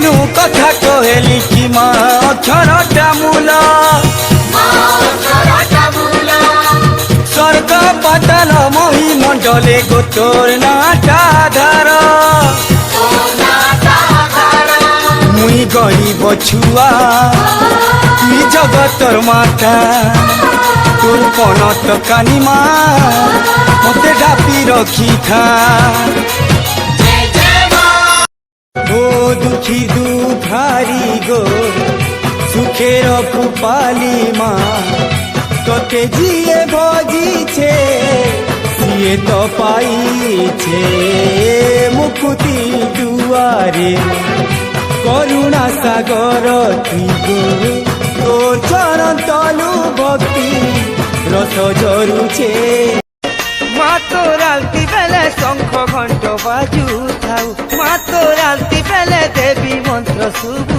ଦିନୁ କଥା କହେଲି କି ମା ଅକ୍ଷରଟା ମୂଳ ସ୍ୱର୍ଗ ପାତାଳ ମହିମଣ୍ଡଳେ ଗୋଟୋର ନାଟା ଧାର মুই গরিব ছুয়া তুই জগতর মাতা তোর পনত কানিমা মতে ডাপি রখি থা ও দুঃখী দুঃখারি গো সুখের কুপালি মা তোকে জিয়ে ভজিছে সিয়ে তো পাইছে মুকুতি দুয়ারে করুণা সাগর তুই গো তোর চরণ তলু ভক্তি রস ঝরুছে মা তোর আলতি বেলে শঙ্খ ঘণ্ট বাজু থাউ মা তোর আলতি বেলে দেবী মন্ত্র শুভ